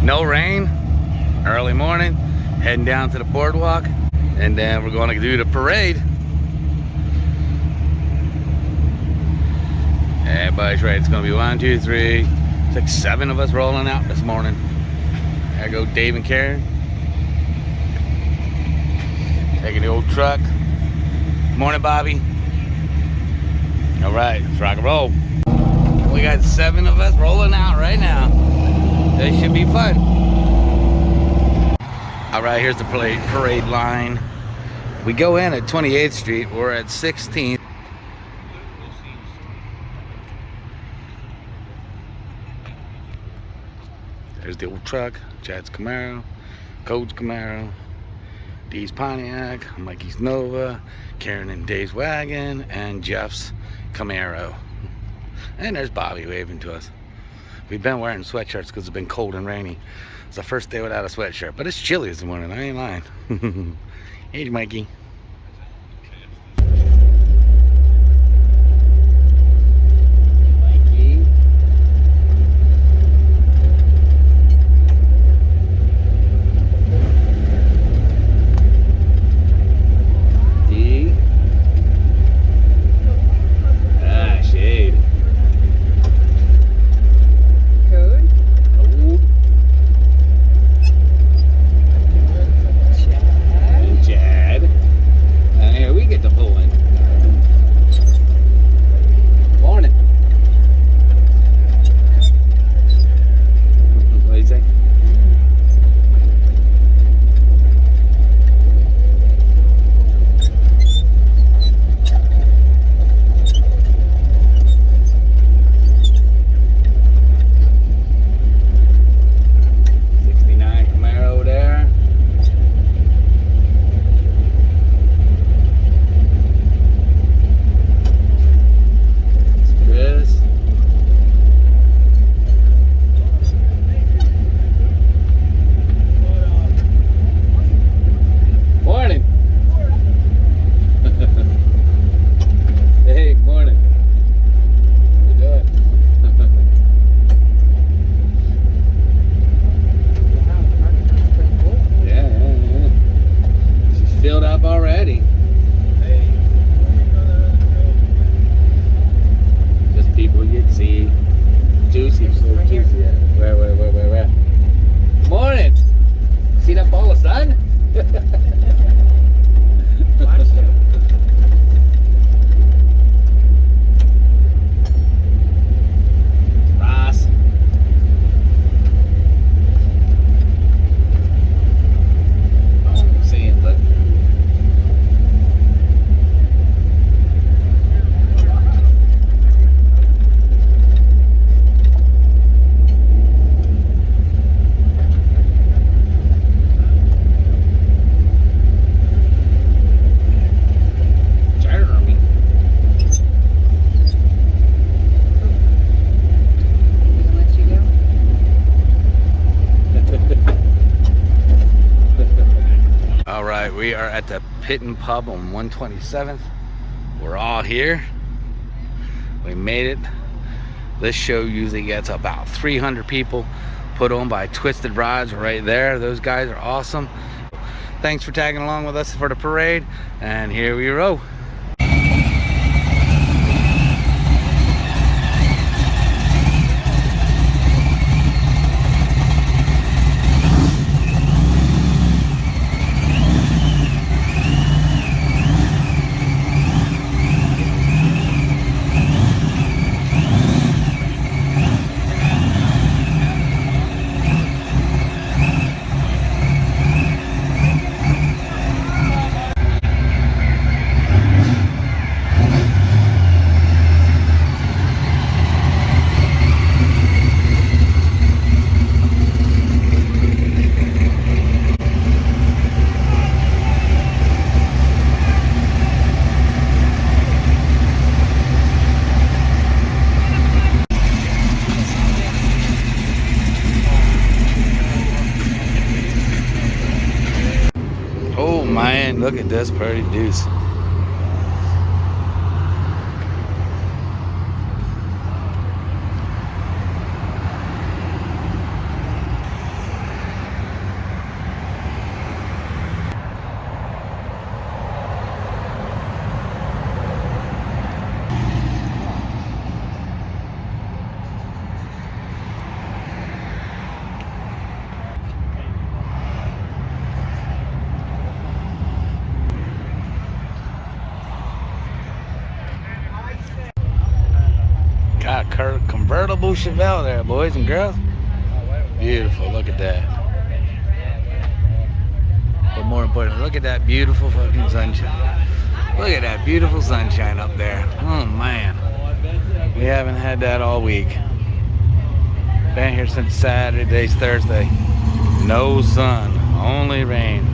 No rain, early morning, heading down to the boardwalk, and then we're going to do the parade. Everybody's ready. It's going to be 1, 2, 3, 6, 7 of us rolling out this morning. There go Dave and Karen. Taking the old truck. Morning, Bobby. All right, let's rock and roll. We got 7 of us rolling out right now. This should be fun. All right, here's the parade line. We go in at 28th Street. We're at 16th. There's the old truck, Chad's Camaro, Code's Camaro, Dee's Pontiac, Mikey's Nova, Karen and Dave's wagon, and Jeff's Camaro. And there's Bobby waving to us. We've been wearing sweatshirts because it's been cold and rainy. It's the first day without a sweatshirt, but it's chilly this morning, I ain't lying. Hey, Mikey. We are at the Pit and Pub on 127th. We're all here. We made it. This show usually gets about 300 people, put on by Twisted Rodz right there. Those guys are awesome. Thanks for tagging along with us for the parade, and here we roll. Man, look at this pretty deuce. convertible Chevelle there, boys and girls. Beautiful, look at that. But more importantly, look at that beautiful fucking sunshine. Look at that beautiful sunshine up there. Oh man, we haven't had that all week. Been here since Saturday, today's Thursday. No sun, only rain.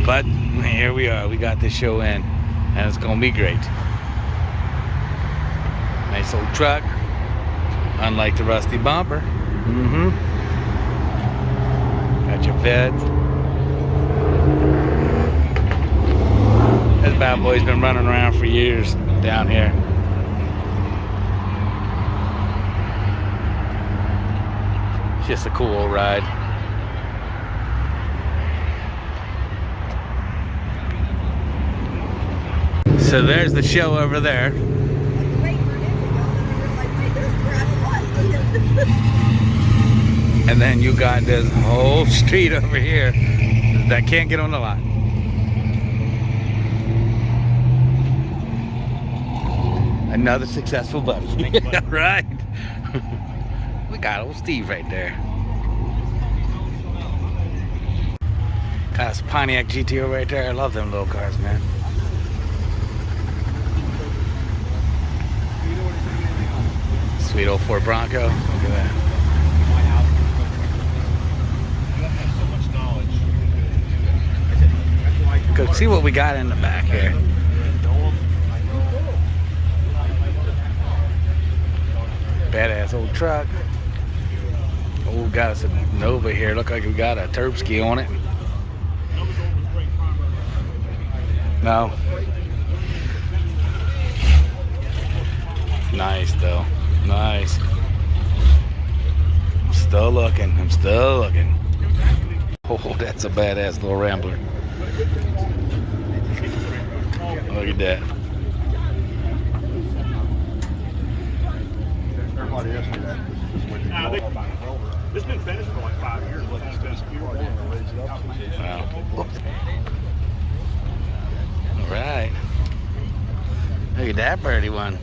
But here we are, we got this show in, and it's gonna be great. Nice old truck, unlike the rusty bumper. Got your feds. This bad boy's been running around for years down here. It's just a cool old ride. So there's the show over there. And then you got this whole street over here that can't get on the lot. Another successful buddy. Right? We got old Steve right there. Got this Pontiac GTO right there. I love them little cars, man. Sweet old Ford Bronco. Look at that. Go see what we got in the back here. Badass old truck. Oh, got us a Nova here. Look like we got a Turbski on it. No. Nice though. Nice. I'm still looking. I'm still looking. Oh, that's a badass little Rambler. Look at that. It's been finished for like 5 years. Wow. All right. Look at that birdie one.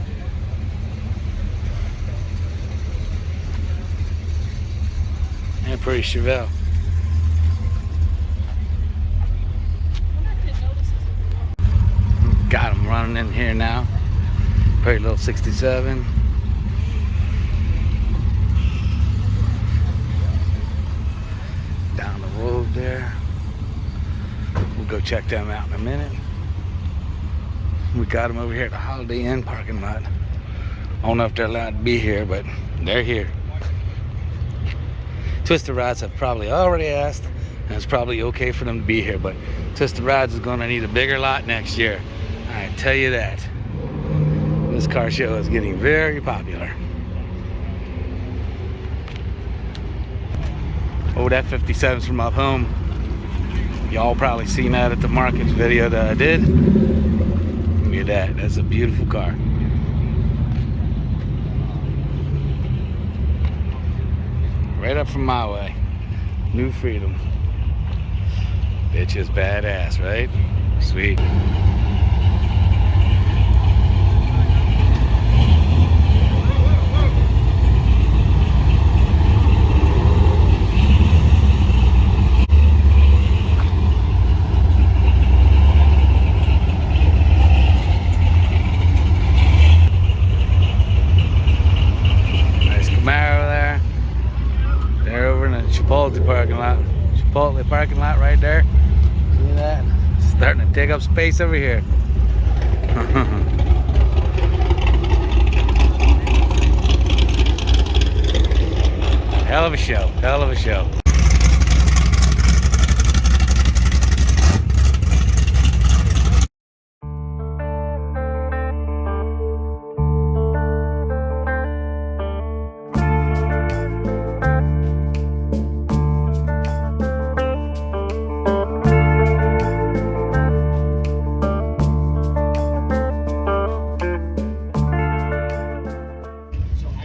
And pretty Chevelle. Got him running in here now. Pretty little 67. Down the road there. We'll go check them out in a minute. We got them over here at the Holiday Inn parking lot. I don't know if they're allowed to be here, but they're here. Twisted Rodz have probably already asked, and it's probably okay for them to be here, but Twisted Rodz is going to need a bigger lot next year. I tell you that. This car show is getting very popular. Oh, that 57's from up home. Y'all probably seen that at the markets video that I did. Look at that. That's a beautiful car. Right up from my way. New Freedom. Bitch is badass, right? Sweet. Chipotle parking lot right there. See that? Starting to take up space over here. Hell of a show. Hell of a show.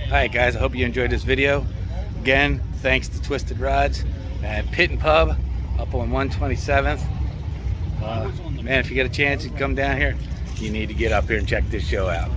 Alright guys, I hope you enjoyed this video. Again, thanks to Twisted Rodz and Pit and Pub up on 127th. Man, if you get a chance to come down here, you need to get up here and check this show out.